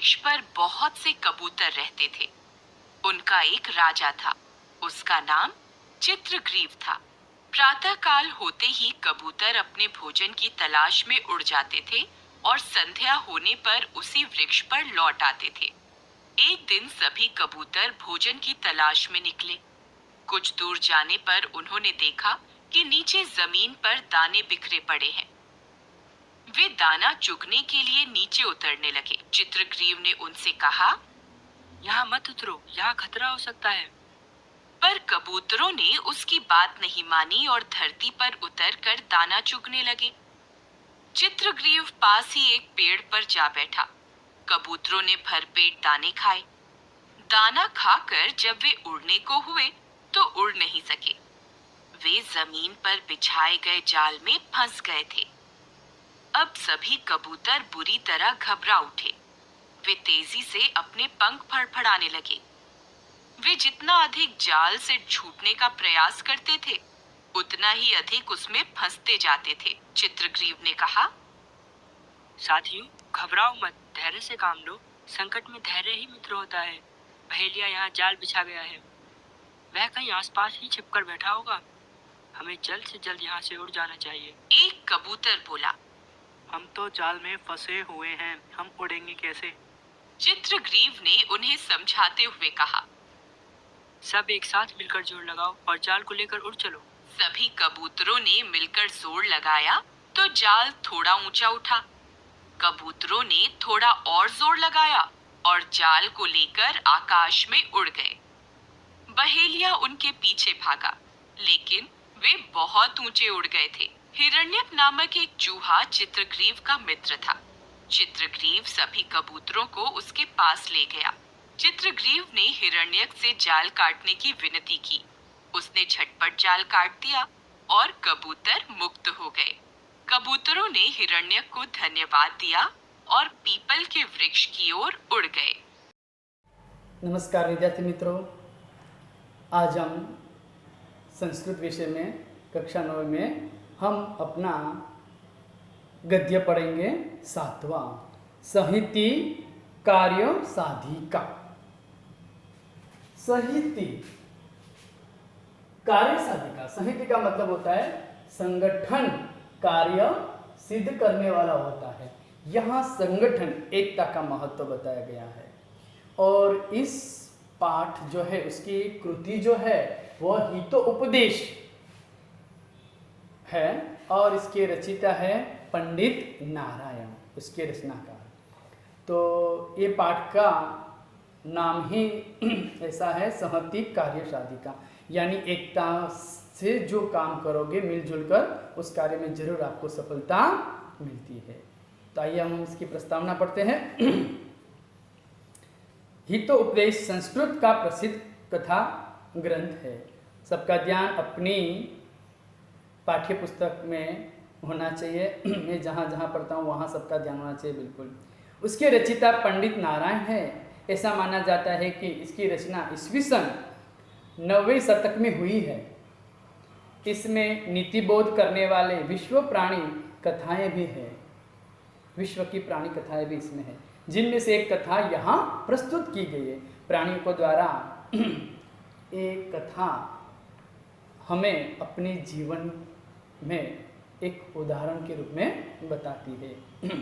वृक्ष पर बहुत से कबूतर रहते थे। उनका एक राजा था। उसका नाम चित्रग्रीव था। प्रातःकाल होते ही कबूतर अपने भोजन की तलाश में उड़ जाते थे और संध्या होने पर उसी वृक्ष पर लौट आते थे। एक दिन सभी कबूतर भोजन की तलाश में निकले। कुछ दूर जाने पर उन्होंने देखा कि नीचे जमीन पर दाने बिखरे पड़े हैं। वे दाना चुगने के लिए नीचे उतरने लगे। चित्रग्रीव ने उनसे कहा, यहाँ मत उतरो, यहाँ खतरा हो सकता है। पर कबूतरों ने उसकी बात नहीं मानी और धरती पर उतरकर दाना चुगने लगे। चित्रग्रीव पास ही एक पेड़ पर जा बैठा। कबूतरों ने भरपेट दाने खाए। दाना खाकर जब वे उड़ने को हुए तो उड़ नहीं सके। वे जमीन पर बिछाए गए जाल में फंस गए थे। अब सभी कबूतर बुरी तरह घबरा उठे। वे तेजी से अपने पंख फड़फड़ाने लगे। वे जितना अधिक जाल से छूटने का प्रयास करते थे, उतना ही अधिक उसमें फंसते जाते थे। चित्रग्रीव ने कहा, साथियों, घबराओ मत, धैर्य से काम लो। संकट में धैर्य ही मित्र होता है। पहेलिया यहाँ जाल बिछा गया है। वह कहीं आसपास ही छिपकर बैठा होगा। हमें जल्द से जल्द यहाँ से उड़ जाना चाहिए। एक कबूतर बोला, हम तो जाल में फंसे हुए हैं, हम उड़ेंगे कैसे? चित्रग्रीव ने उन्हें समझाते हुए कहा, सब एक साथ मिलकर जोर लगाओ और जाल को लेकर उड़ चलो। सभी कबूतरों ने मिलकर जोर लगाया तो जाल थोड़ा ऊंचा उठा। कबूतरों ने थोड़ा और जोर लगाया और जाल को लेकर आकाश में उड़ गए। बहेलिया उनके पीछे भागा, लेकिन वे बहुत ऊंचे उड़ गए थे। हिरण्यक नामक एक चूहा चित्रग्रीव का मित्र था। चित्रग्रीव सभी कबूतरों को उसके पास ले गया। चित्रग्रीव ने हिरण्यक से जाल काटने की विनती की। उसने झटपट जाल काट दिया और कबूतर मुक्त हो गए। कबूतरों ने हिरण्यक को धन्यवाद दिया और पीपल के वृक्ष की ओर उड़ गए। नमस्कार विद्यार्थी मित्रों, आज हम संस्कृत विषय में कक्षा 9 में हम अपना गद्य पढ़ेंगे 7वां, सहिति कार्य साधिका। सहिति कार्य साधिका। सहिति का मतलब होता है संगठन, कार्य सिद्ध करने वाला होता है। यहाँ संगठन, एकता का महत्व बताया गया है। और इस पाठ जो है, उसकी कृति जो है वह हितोपदेश है और इसके रचिता है पंडित नारायण, उसके रचनाकार। तो ये पाठ का नाम ही ऐसा है, सहति कार्य साधिका, यानी एकता से जो काम करोगे मिलजुल कर, उस कार्य में जरूर आपको सफलता मिलती है। तो आइए हम इसकी प्रस्तावना पढ़ते हैं। हितोपदेश संस्कृत का प्रसिद्ध कथा ग्रंथ है। सबका ध्यान अपनी पाठ्य पुस्तक में होना चाहिए। मैं जहाँ जहाँ पढ़ता हूँ वहाँ सबका ध्यान होना चाहिए बिल्कुल। उसके रचिता पंडित नारायण है। ऐसा माना जाता है कि इसकी रचना ईस्वी सन 9वें शतक में हुई है। इसमें नीतिबोध करने वाले विश्व प्राणी कथाएं भी हैं। विश्व की प्राणी कथाएं भी इसमें हैं, जिनमें से एक कथा यहाँ प्रस्तुत की गई है। प्राणियों को द्वारा एक कथा हमें अपने जीवन में एक उदाहरण के रूप में बताती है।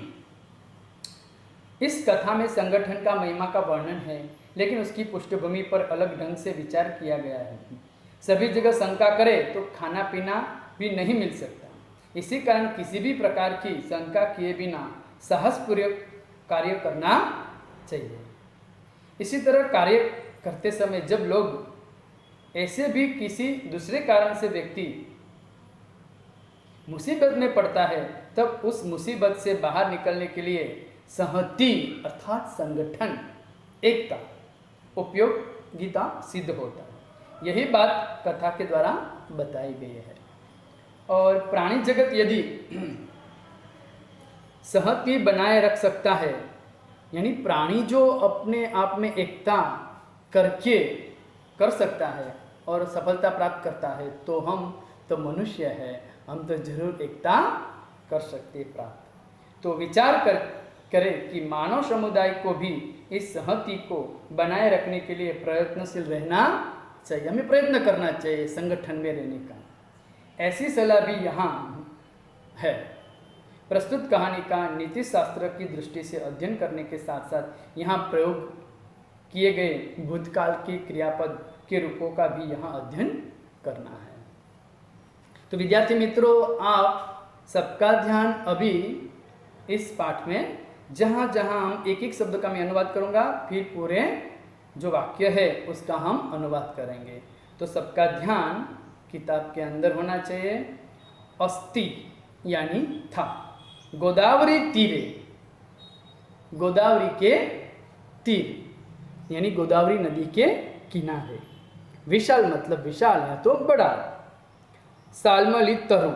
इस कथा में संगठन का महिमा का वर्णन है, लेकिन उसकी पृष्ठभूमि पर अलग ढंग से विचार किया गया है। सभी जगह शंका करे तो खाना पीना भी नहीं मिल सकता। इसी कारण किसी भी प्रकार की शंका किए बिना साहसपूर्वक कार्य करना चाहिए। इसी तरह कार्य करते समय जब लोग ऐसे भी किसी दूसरे कारण से व्यक्ति मुसीबत में पड़ता है, तब उस मुसीबत से बाहर निकलने के लिए सहति अर्थात संगठन, एकता उपयोगिता सिद्ध होता है। यही बात कथा के द्वारा बताई गई है। और प्राणी जगत यदि सहति बनाए रख सकता है, यानी प्राणी जो अपने आप में एकता करके कर सकता है और सफलता प्राप्त करता है, तो हम तो मनुष्य है, हम तो जरूर एकता कर सकते प्राप्त। तो विचार कर करे कि मानव समुदाय को भी इस संहति को बनाए रखने के लिए प्रयत्नशील रहना चाहिए। हमें प्रयत्न करना चाहिए संगठन में रहने का। ऐसी सलाह भी यहाँ है। प्रस्तुत कहानी का नीति शास्त्र की दृष्टि से अध्ययन करने के साथ साथ यहाँ प्रयोग किए गए भूतकाल के क्रियापद के रूपों का भी यहाँ अध्ययन करना है। तो विद्यार्थी मित्रों, आप सबका ध्यान अभी इस पाठ में जहाँ जहाँ हम एक एक शब्द का मैं अनुवाद करूँगा, फिर पूरे जो वाक्य है उसका हम अनुवाद करेंगे। तो सबका ध्यान किताब के अंदर होना चाहिए। अस्ति यानी था, गोदावरी तीरे, गोदावरी के तीर यानी गोदावरी नदी के किनारे। विशाल मतलब विशाल या तो बड़ा। सालमली तरु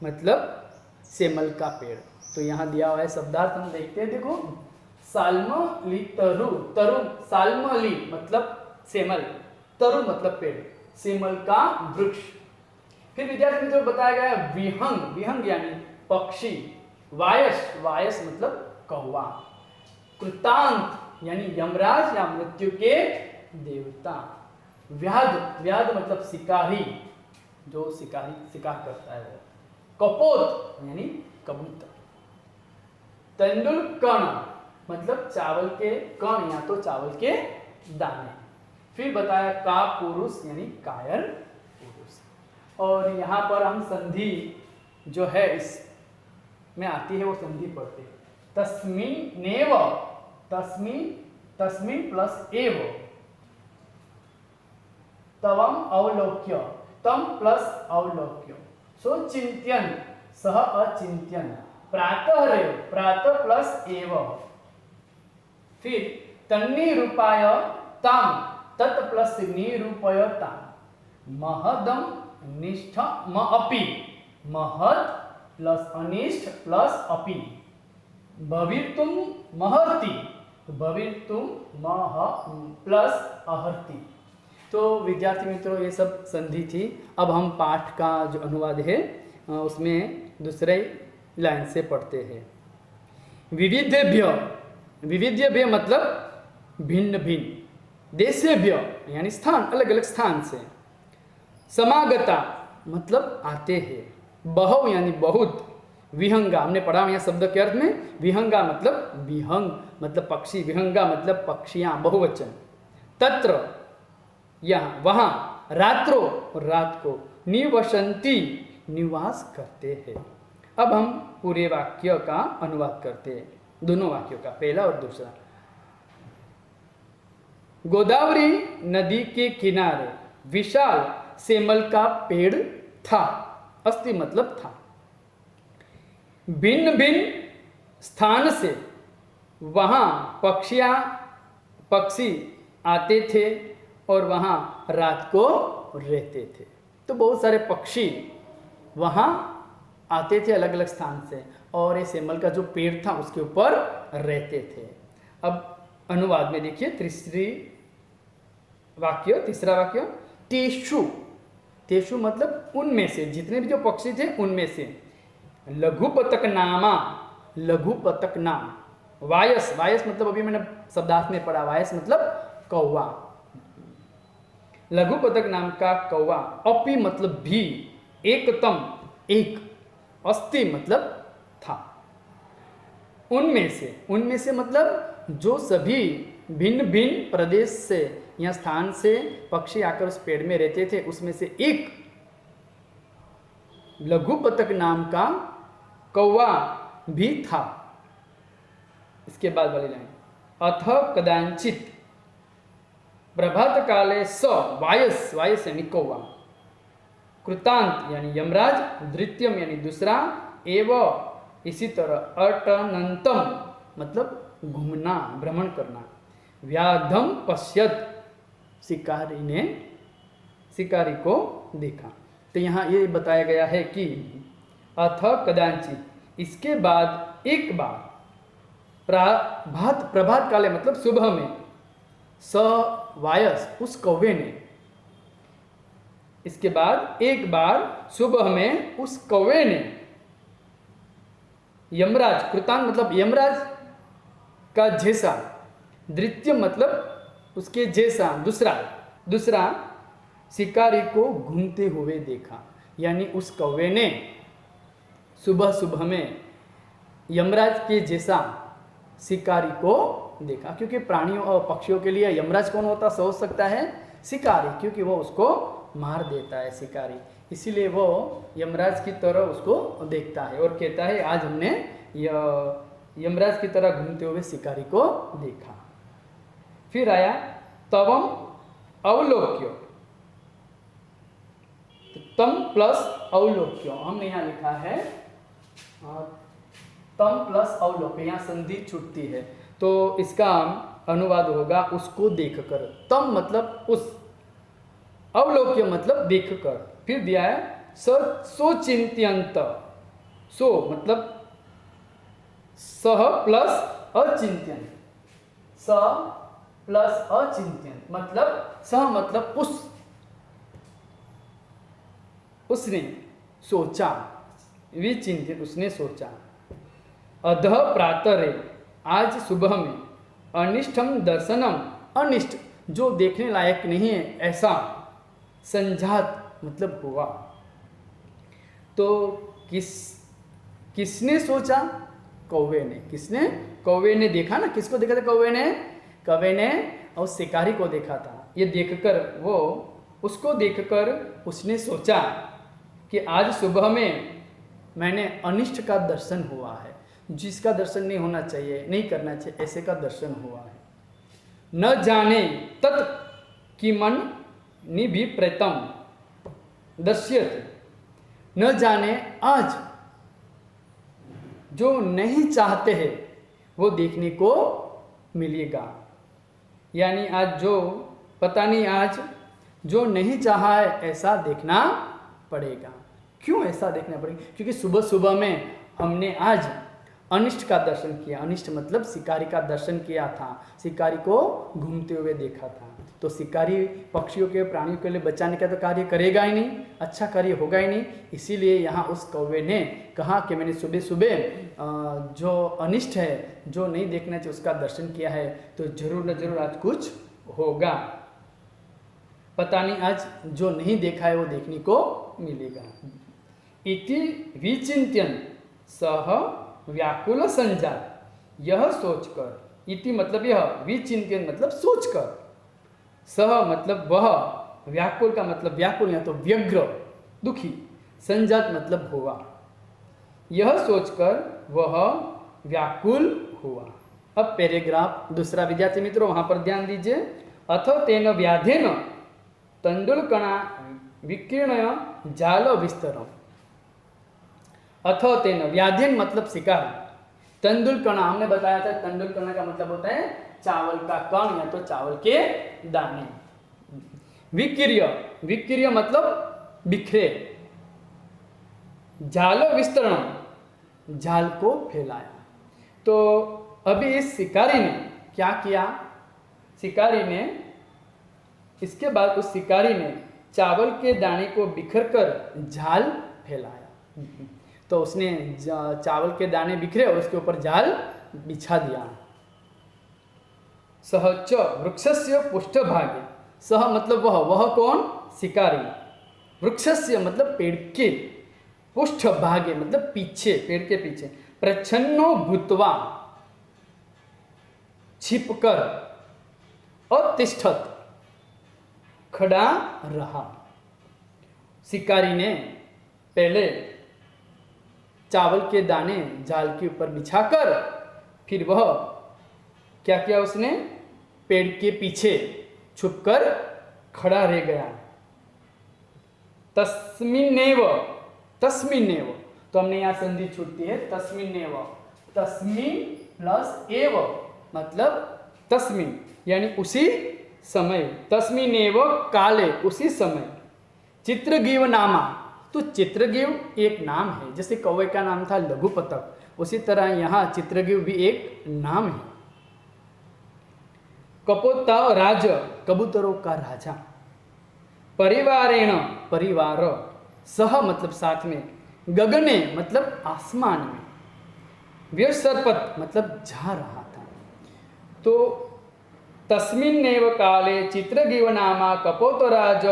मतलब सेमल का पेड़। तो यहाँ दिया हुआ है शब्दार्थ, हम देखते हैं। देखो, सालमली तरु, तरु सालमली मतलब सेमल, तरु मतलब पेड़, सेमल का वृक्ष। फिर विद्यार्थी मित्रों बताया गया है विहंग, विहंग यानी पक्षी। वायस, वायस मतलब कौवा। कृतांत यानी यमराज या मृत्यु के देवता। व्याध, व्याध मतलब शिकारी, जो शिकारी शिकार करता है वो। कपोत यानी कबूतर। तेंदुल कण मतलब चावल के कण या तो चावल के दाने। फिर बताया का पुरुष यानी कायर पुरुष। और यहाँ पर हम संधि जो है इस में आती है वो संधि पढ़ते हैं। तस्मिन नेव, तस्मिन, तस्मिन प्लस एव, तवम अवलोक्य, तम प्लस अवलोक्य। सो चिंत्यन, सह अचिंत्यन। प्रातः रेव, प्रातः प्लस एव। फिर तन्निरूपाय ताम, तत् प्लस निरूपय ताम। महदम निष्ठ म अपि, महद प्लस अनिष्ठ प्लस अपि। भवितुम महर्ति, भवितुम मह प्लस अहर्ति। तो विद्यार्थी मित्रों, ये सब संधि थी। अब हम पाठ का जो अनुवाद है उसमें दूसरे लाइन से पढ़ते हैं। विविधेभ्य, विविधेभ्य मतलब भिन्न भिन्न। देशेभ्य यानी स्थान, अलग अलग स्थान से। समागता मतलब आते हैं। बहु यानी बहुत। विहंगा हमने पढ़ा यहाँ शब्द के अर्थ में। विहंगा मतलब विहंग मतलब पक्षी, विहंगा मतलब पक्षियाँ, बहुवचन। तत्र यहाँ वहाँ। रात्रो रात को। निवसंती निवास करते हैं। अब हम पूरे वाक्य का अनुवाद करते हैं, दोनों वाक्यों का, पहला और दूसरा। गोदावरी नदी के किनारे विशाल सेमल का पेड़ था। अस्ति मतलब था। भिन्न भिन्न स्थान से वहाँ पक्षी आते थे और वहाँ रात को रहते थे। तो बहुत सारे पक्षी वहाँ आते थे अलग अलग स्थान से, और ये सेमल का जो पेड़ था उसके ऊपर रहते थे। अब अनुवाद में देखिए तीसरा वाक्य। तेषु, तेषु मतलब उनमें से, जितने भी जो पक्षी थे उनमें से। लघुपतक नामा, लघुपतक नाम। वायस, वायस मतलब अभी मैंने शब्दार्थ में पढ़ा, वायस मतलब कौवा। लघुपतक नाम का कौवा। अपि मतलब भी, एकतम एक। अस्ति मतलब था। उनमें से, उनमें से मतलब जो सभी भिन्न भिन्न प्रदेश से या स्थान से पक्षी आकर उस पेड़ में रहते थे, उसमें से एक लघुपतक नाम का कौवा भी था। इसके बाद वाली लाइन। अथ कदाचित प्रभात काले स वायस, वायस यानी कौवा। कृतांत यानी यमराज। द्वितीयम यानी दूसरा। एव इसी तरह। अटनंतम मतलब घूमना, भ्रमण करना। व्याधम पश्यत शिकारी ने शिकारी को देखा। तो यहाँ ये बताया गया है कि अथ कदाचित, इसके बाद एक बार। प्रभात काले मतलब सुबह में। स वायस उस कौवे ने। इसके बाद एक बार सुबह में उस कौवे ने। यमराज, कृतांत मतलब यमराज का जैसा, द्वितीय मतलब उसके जैसा, दूसरा शिकारी को घूमते हुए देखा। यानी उस कौवे ने सुबह सुबह में यमराज के जैसा शिकारी को देखा, क्योंकि प्राणियों और पक्षियों के लिए यमराज कौन होता सोच सकता है? शिकारी, क्योंकि वो उसको मार देता है शिकारी, इसीलिए वो यमराज की तरह उसको देखता है और कहता है आज हमने यमराज की तरह घूमते हुए शिकारी को देखा। फिर आया तवम अवलोक्य, तो तम प्लस अवलोक्य, हमने यहाँ लिखा है तम प्लस अवलोक्य, यहाँ संधि छूटती है तो इसका अनुवाद होगा उसको देखकर। तम मतलब उस, अवलोक्य मतलब देखकर। फिर दिया है सोचिंत्यंत, सो मतलब सह प्लस अचिंत्यन, स प्लस अचिंत्यन मतलब सह मतलब उसने सोचा, विचिंतित उसने सोचा। अधः प्रातरे, आज सुबह में, अनिष्टम दर्शनम, अनिष्ट जो देखने लायक नहीं है ऐसा, संजात मतलब हुआ। तो किसने सोचा? कौवे ने। किसने? कौवे ने देखा ना, किसको देखा था? कौवे ने और शिकारी को देखा था। ये देखकर वो, उसको देखकर उसने सोचा कि आज सुबह में मैंने अनिष्ट का दर्शन हुआ है, जिसका दर्शन नहीं होना चाहिए, नहीं करना चाहिए, ऐसे का दर्शन हुआ है। न जाने तत् किमन निभिप्रेतम दृश्यते, न जाने आज जो नहीं चाहते हैं वो देखने को मिलेगा। यानी आज जो, पता नहीं आज जो नहीं चाहा है ऐसा देखना पड़ेगा। क्यों ऐसा देखना पड़ेगा? क्योंकि सुबह सुबह में हमने आज अनिष्ट का दर्शन किया। अनिष्ट मतलब शिकारी का दर्शन किया था, शिकारी को घूमते हुए देखा था। तो शिकारी पक्षियों के, प्राणियों के लिए बचाने का तो कार्य करेगा ही नहीं, अच्छा कार्य होगा ही नहीं। इसीलिए यहाँ उस कौवे ने कहा कि मैंने सुबह सुबह जो अनिष्ट है, जो नहीं देखना चाहिए, उसका दर्शन किया है, तो जरूर न जरूर आज कुछ होगा। पता नहीं आज जो नहीं देखा है वो देखने को मिलेगा। इति विचिंत्यन सह व्याकुल संजात, यह सोचकर, इति मतलब यह, विचिंत्यन मतलब सोचकर, सह मतलब वह, व्याकुल का मतलब व्याकुल या तो व्यग्र, दुखी, संजात मतलब हुआ, यह सोचकर वह व्याकुल हुआ। अब पैराग्राफ दूसरा, विद्यार्थी मित्रों वहां पर ध्यान दीजिए। अथ तेन व्याधेन तंडुलकणा विकीर्ण जाल विस्तरम। अथ तेन, व्याधेन मतलब शिकार, तंडुलकणा हमने बताया था, तंडुलकणा का मतलब होता है चावल का कण या तो चावल के दाने। विकीर्य, विकीर्य मतलब बिखरे। जाल विस्तरण, जाल को फैलाया। तो अभी इस शिकारी ने क्या किया? शिकारी ने, इसके बाद उस शिकारी ने चावल के दाने को बिखर कर जाल फैलाया। तो उसने चावल के दाने बिखरे और उसके ऊपर जाल बिछा दिया। सहच वृक्षस्य पृष्ठभागे, सह मतलब वह कौन? शिकारी। वृक्षस्य मतलब पेड़ के, पृष्ठभागे मतलब पीछे, पेड़ के पीछे, प्रच्छन्नो भूत्वा छिपकर, और तिष्ठत खड़ा रहा। शिकारी ने पहले चावल के दाने जाल के ऊपर बिछाकर, फिर वह क्या किया? उसने पेड़ के पीछे छुपकर खड़ा रह गया। तस्मिन्नेव, तस्मिन्नेव, तो हमने यहाँ संधि छूटती है तस्मिन्नेव, तस्मिन प्लस एव मतलब तस्मिन यानी उसी समय, तस्मिन्नेव काले उसी समय, चित्रगीव नामा, तो चित्रगीव एक नाम है, जैसे कौवे का नाम था लघुपतक, उसी तरह यहाँ चित्रगीव भी एक नाम है। कपोता राज, कबूतरों का राजा। परिवारेण, परिवार, सह मतलब साथ में, गगने मतलब आसमान में, व्यसर्पत मतलब जा रहा था। तो तस्मिन्नेव काले चित्रगीवनामा कपोतराज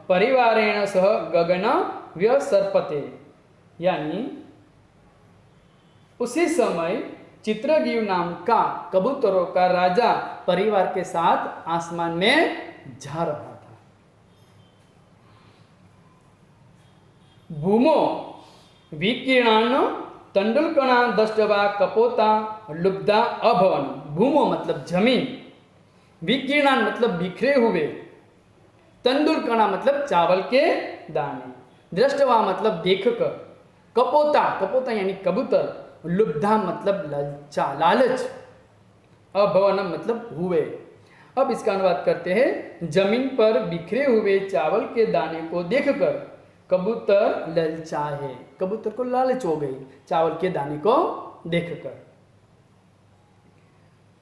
परिवारेण सह गगन व्यसर्पते, यानी उसी समय चित्रगीव नाम का कबूतरों का राजा परिवार के साथ आसमान में जा रहा था। भूमो विकीर्णान तंडुलकणा दष्टवा कपोता लुब्धा अभवन। भूमो मतलब जमीन, विकीर्णान मतलब बिखरे हुए, तंडुलकणा मतलब चावल के दाने, दृष्टवा मतलब देखकर, कपोता कपोता यानी कबूतर, लुब्धा मतलब लालच, अभवन मतलब हुए। अब इसका अनुवाद करते हैं। जमीन पर बिखरे हुए चावल के दाने को देखकर कबूतर ललचाए, कबूतर को लालच हो गई चावल के दाने को देखकर।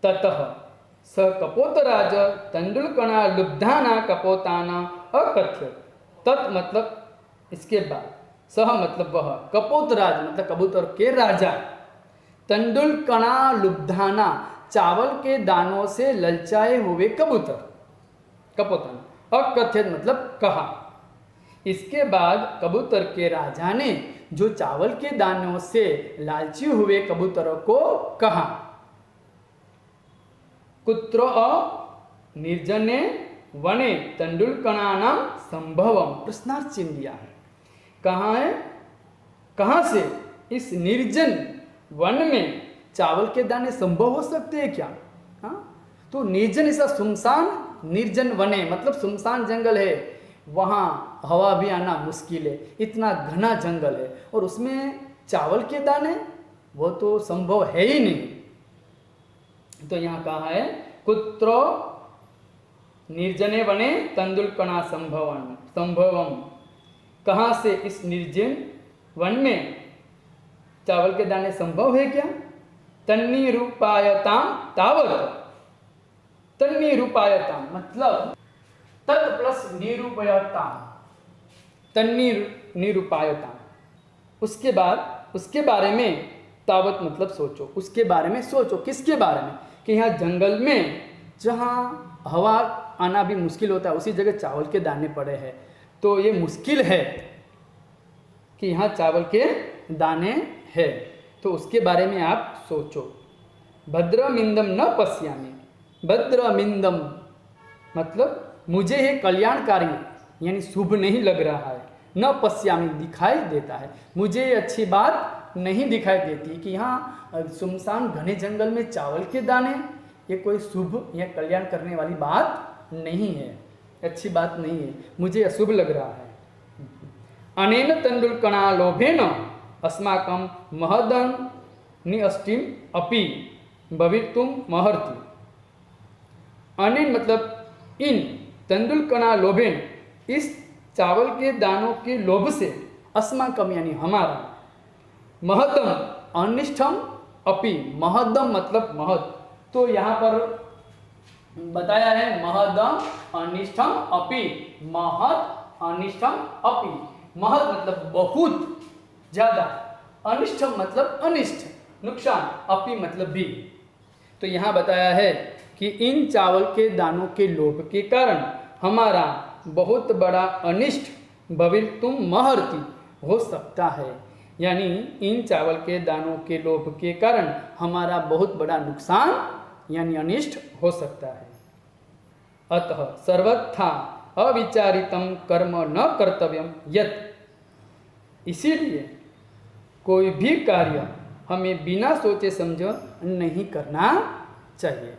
ततः स कपोतराज तंडुलकणा लुब्धाना कपोताना अकथ्य। तत् मतलब इसके बाद, सह मतलब वह, कपोतराज मतलब कबूतर के राजा, तंडुलकणा लुब्धाना चावल के दानों से ललचाए हुए कबूतर, कपोताना, अकथ्यत मतलब कहा। इसके बाद कबूतर के राजा ने जो चावल के दानों से लालची हुए कबूतरों को कहा, कुत्र निर्जने वने तंडुलकणानां संभवम। प्रश्नार्थ चिन्ह दिया है। कहाँ है, कहाँ से इस निर्जन वन में चावल के दाने संभव हो सकते हैं क्या? हाँ, तो निर्जन ऐसा सुनसान, निर्जन वने मतलब सुनसान जंगल है, वहाँ हवा भी आना मुश्किल है, इतना घना जंगल है, और उसमें चावल के दाने वो तो संभव है ही नहीं। तो यहाँ कहा है कुत्र निर्जने वने तंडुलकणा संभवम। कहाँ से इस निर्जन वन में चावल के दाने संभव है क्या? तन्निरूपायताम तावत। तन्निरूपायताम मतलब तत् प्लस निरूपयताम, तन्निरूपायताम। उसके बाद उसके बारे में, तावत मतलब सोचो, उसके बारे में सोचो। किसके बारे में? कि यहाँ जंगल में जहाँ हवा आना भी मुश्किल होता है उसी जगह चावल के दाने पड़े हैं, तो ये मुश्किल है कि यहाँ चावल के दाने हैं, तो उसके बारे में आप सोचो। भद्रमिंदम न पश्यामि। भद्रमिंदम मतलब मुझे ये कल्याणकारी यानी शुभ नहीं लग रहा है, न पश्यामि दिखाई देता है, मुझे अच्छी बात नहीं दिखाई देती कि यहाँ सुनसान घने जंगल में चावल के दाने, ये कोई शुभ या कल्याण करने वाली बात नहीं है, अच्छी बात नहीं है, मुझे अशुभ लग रहा है। अनेन तंडुलकणा लोभेन अस्माकं महदं निअष्टिम अपि भवितुम महर्ति। अनेन मतलब इन, तंडुलकणा लोभेन इस चावल के दानों के लोभ से, अस्माकं यानी हमारा, महदम अनिष्टम अपि, महदम मतलब महद, तो यहाँ पर बताया है महदम अनिष्टम अपि, महद अनिष्टम अपि। महद मतलब बहुत ज्यादा, अनिष्टम मतलब अनिष्ट नुकसान, अपि मतलब भी। तो यहाँ बताया है कि इन चावल के दानों के लोभ के कारण हमारा बहुत बड़ा अनिष्ट भवितुम महर्ति हो सकता है, यानी इन चावल के दानों के लोभ के कारण हमारा बहुत बड़ा नुकसान यानी अनिष्ट हो सकता है। अतः सर्वथा अविचारितम कर्म न कर्तव्यम यत्, इसीलिए कोई भी कार्य हमें बिना सोचे समझे नहीं करना चाहिए।